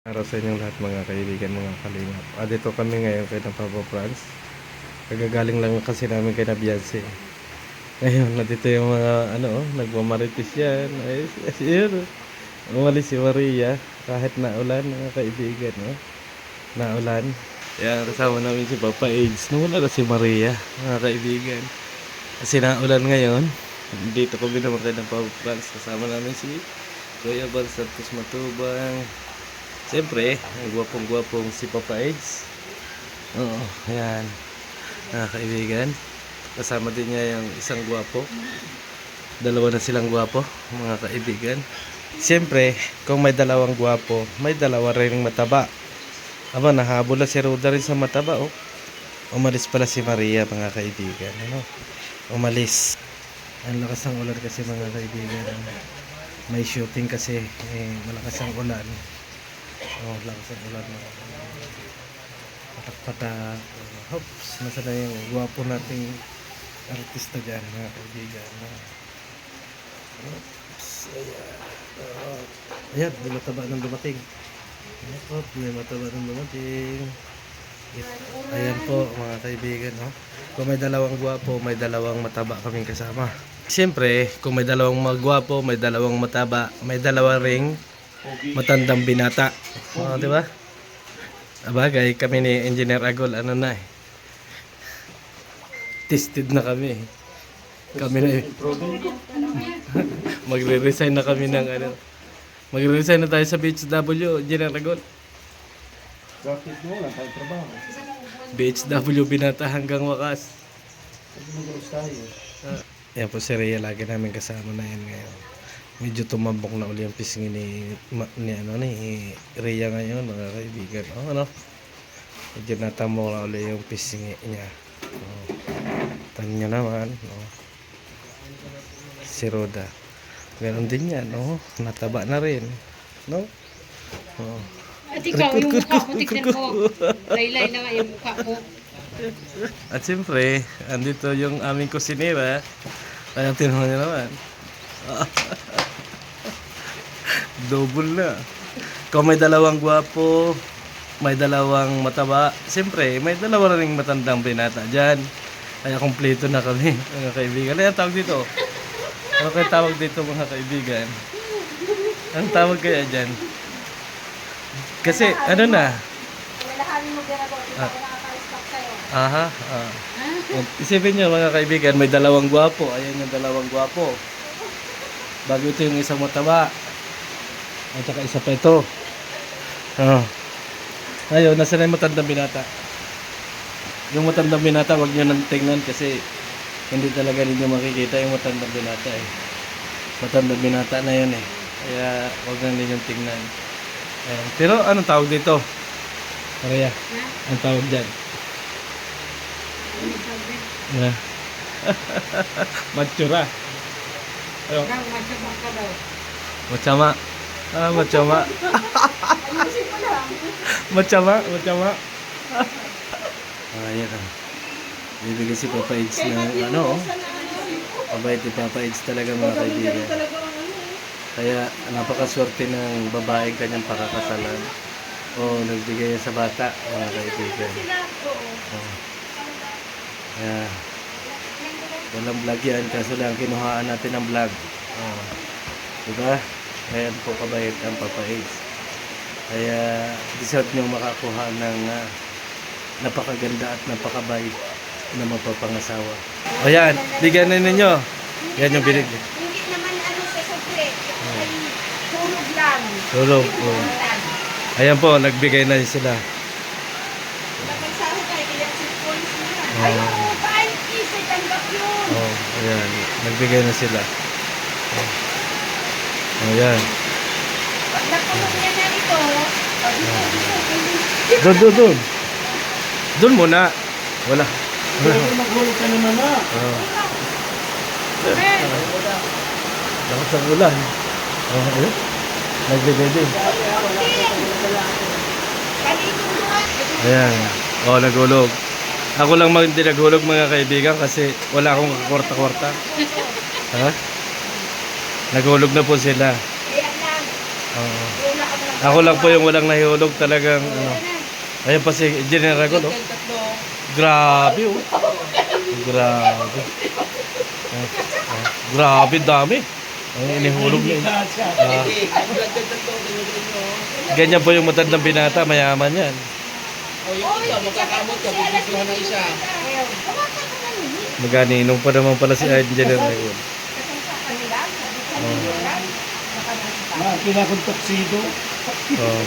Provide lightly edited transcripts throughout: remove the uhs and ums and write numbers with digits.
Araw sa inyong lahat mga kaibigan, mga kalingap. Dito kami ngayon kay na Papa Franz. Kagagaling lang kasi namin kay na Beyonce. Ngayon, nandito yung mga nagmamarites yan. Ay, yun. Umalis si Maria kahit naulan mga kaibigan. Naulan. Yan, kasama namin si Papa AIDS. Nawala na si Maria mga kaibigan. Kasi naulan ngayon. Dito kami naman kay na Papa Franz. Kasama namin si Kuya Bal Santos Matubang. Siyempre, ang gwapong-gwapong si Papa Eds. Oo, ayan. Kaibigan. Kasama din niya yung isang gwapo. Dalawa na silang gwapo, mga kaibigan. Siyempre, kung may dalawang gwapo, may dalawa rin mataba. Aba, nahabol na si Roda rin sa mataba, oh. Umalis pala si Maria, mga kaibigan. Umalis. Ang lakas ng ulan kasi, mga kaibigan. May shooting kasi, malakas ang ulan. Lakas ang ulan na patak-patak. Hops, nasa na yung guwapo nating artista dyan mga kaibigan. Hops, ayan, may mataba ng dumating. Hop, may mataba ng dumating. Ayan po mga kaibigan, kung may dalawang guwapo, may dalawang mataba kaming kasama. Siyempre, kung may dalawang magwapo, may dalawang mataba, may dalawang ring matandang binata. Di ba? Abagay, kami ni Engineer Agol, tested na kami. Kami na magre-resign na kami ng magre-resign na tayo sa BHW, Engineer Agol. Bakit mo? Wala tayong trabaho. BHW binata hanggang wakas. Mag-uus tayo. Yan po si Rhea, lagi namin kasama na yan ngayon. Medyo tumambok na uli ang pisngi ni Rhea ngayon, mga kaibigan. Medyo natambok na uli yung pisngi niya. Tan niya naman, si Roda. Ganon din yan, nataba na rin. At ikaw, yung mukha mo, tignan mo. Laylay na nga yung mukha mo. At siyempre, andito yung aming kusinera. Kaya tinanong niya naman. Double na. Kung may dalawang gwapo, may dalawang mataba, siyempre, may dalawa ring matandang binata dyan. Kaya kompleto na kami, mga kaibigan. Ano yung tawag dito? Ano kayo tawag dito, mga kaibigan? Anong tawag kaya dyan? Kasi, ano na? Walahanin mo ginagawa, di ba ako nakaka-stop sa'yo? Aha. Isipin nyo, mga kaibigan, may dalawang gwapo. Ayan yung dalawang gwapo. Bago ito yung isang mataba. At saka isa pa ito. Ngayon, nasa na yung matandang binata? Yung matandang binata, wag nyo nang tingnan kasi hindi talaga ninyo makikita yung matandang binata eh. Matandang binata na yun eh. Kaya wag na ninyong tingnan. Ayan. Pero anong tawag dito? Maria, anong tawag dyan? Matsura. Ayun. Magsabang ka daw. Matsama. Matsama. Ayusin mo lang. Matsama. Ayan. Bibigyan si Papa Eds ng mabait ni Papa Eds talaga, mga kaibigan. Kaya napakaswerte ng babaeng kanyang pakakasalan. Nagbigay sa bata, mga kaibigan. Kaya walang vlog yan, kaso lang kinuhaan natin ang vlog. Diba? Ayan po kabait ang Papa Eds. Kaya deserve nyo makakuha ng napakaganda at napakabait na mapapangasawa. Ayan, bigyan na ninyo. Yan yung binigyan. Hindi naman sa sobre. Ay, tulog lang. Tulog. Ayan po, nagbigay na sila. Nagsasabi tayo, kaya si Polis na. Ayun, kahit isa, tanggap yun. Ayan, nagbigay na sila. Ayan. Pag nakulong niya na ito, Doon. Doon muna. Wala. Maghulog ka naman na. Lakas ang ulan. Ayun. Nagbigay din. Ayan. Naghulog. Ako lang hindi naghulog, mga kaibigan, kasi wala akong kwarta-kwarta. Naghulog na po sila. Kaya lang, wala ka lang Ako lang po yung walang nahihulog talagang ano. Ayun pa si Engineer Agol, oh. Grabe, oh. Grabe. Grabe, dami. Ang inihulog niya. Ah, ganyan po yung matandang binata, mayaman yan. Maganinong pa naman pala si Engineer Agol. Nakakila kong tuxedo. Oh.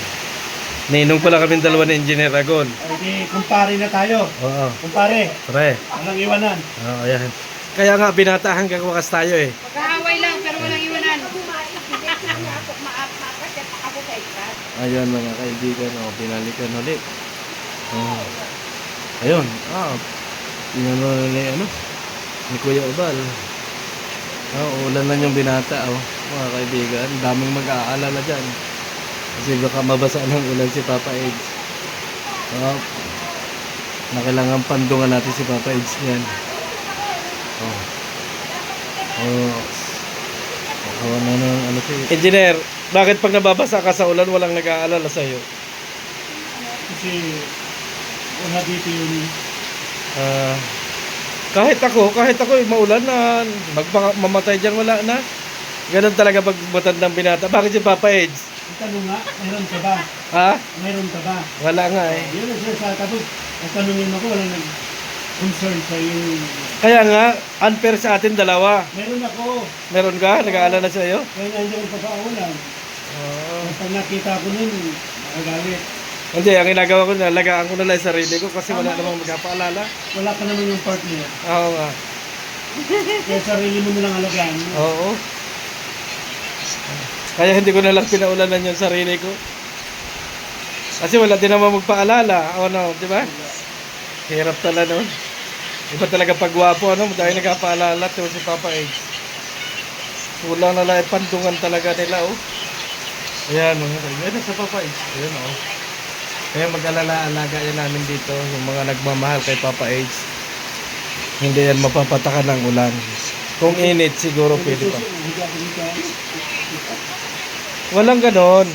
Ninong pala kami dalawa ni Engineer Agol. Ay, di, kumpare na tayo. Oo. Kumpare, Pre. walang iwanan. Oo, ayan. Kaya nga binata hanggang wakas tayo eh. Magkahaway lang, pero walang iwanan. Ayan mga kaibigan, oh, pinalikan ulit. Oh. Ayun, inano ni ano? Ni Kuya Ubal. Ulan na yung binata, oh. Mga kaibigan, daming mag-aalala dyan. Kasi baka mabasa ng ulan si Papa Edge. Nakailangan pandungan natin si Papa Edge niyan. Ano si Engineer, bakit pag nababasa ka sa ulan walang nag-aalala sa iyo? Kasi wala dito yun. Kahit ako maulan na mamatay diyan wala na. Ganun talaga pag matandang binata. Bakit si Papa Edge? Ang tanong nga, mayroon ka ba? Ha? Mayroon ka ba? Wala nga eh. Yun ang sinasabi. Tapos, ang tanongin ako, walang nag-concern sa yung... Kaya nga, unfair sa atin dalawa. Meron ako. Meron ka? Nag-aalala sa iyo? Kaya nga hindi ako papaulan. Pag nakita ko nun, nakagalit. Hindi, ang ginagawa ko, nalagaan ko na lang yung sarili ko kasi wala namang magpapaalala. Wala ka naman yung partner. Oo nga. Kaya sarili mo nalang alagaan. Oo. Kaya hindi ko na lang pinaulanan yung sarili ko. Kasi wala din naman magpaalala. O no, di ba? Hirap talaga nun. Iba talaga pagwapo, ano? Dahil nagpapaalala ito si Papa Edge. Kulang na lang pandungan talaga nila, oh. Ayan, mga kaibigan sa Papa Edge. Ayan, oh. Kaya mag-alala-alaga yan namin dito, yung mga nagmamahal kay Papa Edge. Hindi yan mapapatakan ng ulan. Kung init, siguro pwede pa. Walang ganon.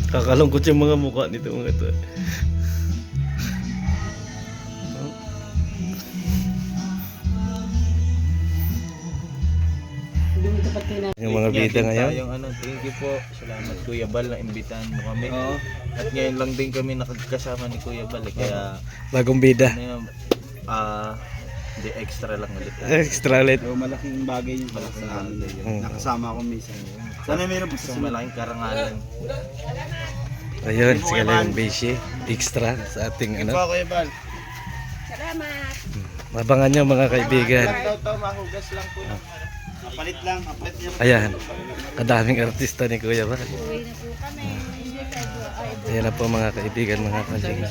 Kakalungkot yung mga mukha nito mga ito. Yung mga bida ngayon. Yung thank you po. Salamat Kuya Bal na imbitahan mo kami. At ngayon lang din kami nakakasama ni Kuya Bal. Kaya Bagong bida. ano yung hindi extra lang ulit. Extra ulit. So, malaking bagay yung malaking sa amin. Nakasama ko minsan. Sana meron pa Sa sa malaking karangalan. Ayun, sila yung Beshi. Extra sa ating ano. Kuya Bal. Salamat. Mabangan nyo mga kaibigan. Mahugas lang po. Palit lang. Palit niya. Ayan, kadaming artista ni Kuya Bal. Uwi na po kami. Ayan na po mga kaibigan, mga kalinga.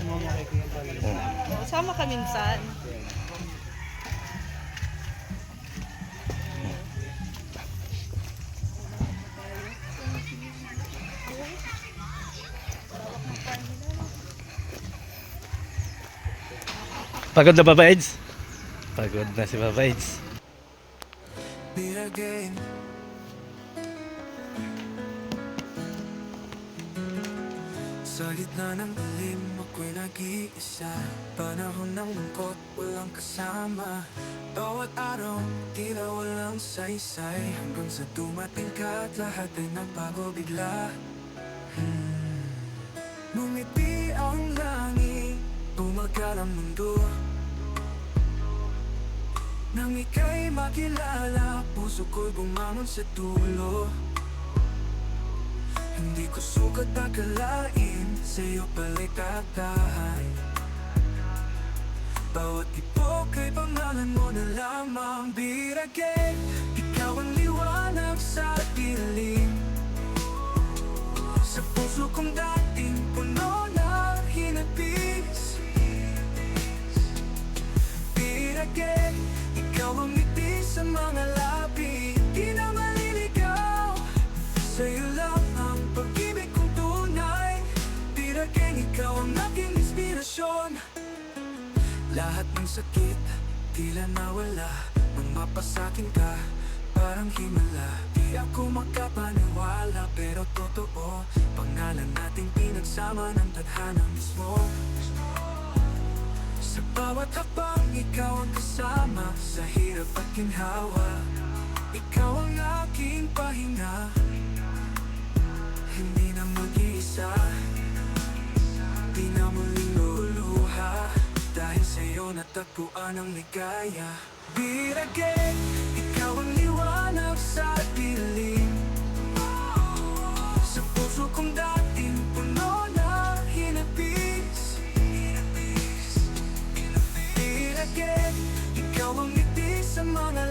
Sama ka minsan. Pagod na Papa Eds? Pagod na si Papa Eds. Sa gitna ng dilim ako ako'y nag-iisa. Panahon ng lungkot, walang kasama. Bawat araw, tila walang saysay. Hanggang sa dumating ka at lahat ay nagbago bigla. Ngumiti ang langit, tumagal ang mundo. Nang ika'y makilala, puso ko'y bumangon sa dulo. Hindi ko sukat akalain, sa'yo pala'y tatahan. Bawat ipok ay pangalan mo na lamang. Biragay, ikaw ang liwanag sa dilim. Sa puso kong dating puno na hinapis. Biragay, ikaw ang ngiti sa mga labi. Di na maliligaw, sa'yo lang ang pag-ibig kong tunay. Biragay, ikaw ang aking inspirasyon. Lahat ng sakit, tila nawala nang mapasakin ka, parang himala. Di ako makapaniwala, pero totoo. Pangalan nating pinagsama ng tadhana mismo. Sa bawat hakbang, ikaw ang kasama. Sa hirap at ginhawa, ikaw ang aking pahinga. Hindi na mag-iisa, di na muling luluha. Dahil sa'yo natagpuan ang ligaya. Biragay, ikaw ang liwanag sa dilim. Sa puso kong dating puno na hinapis. Biragay, ikaw ang ngiti sa mga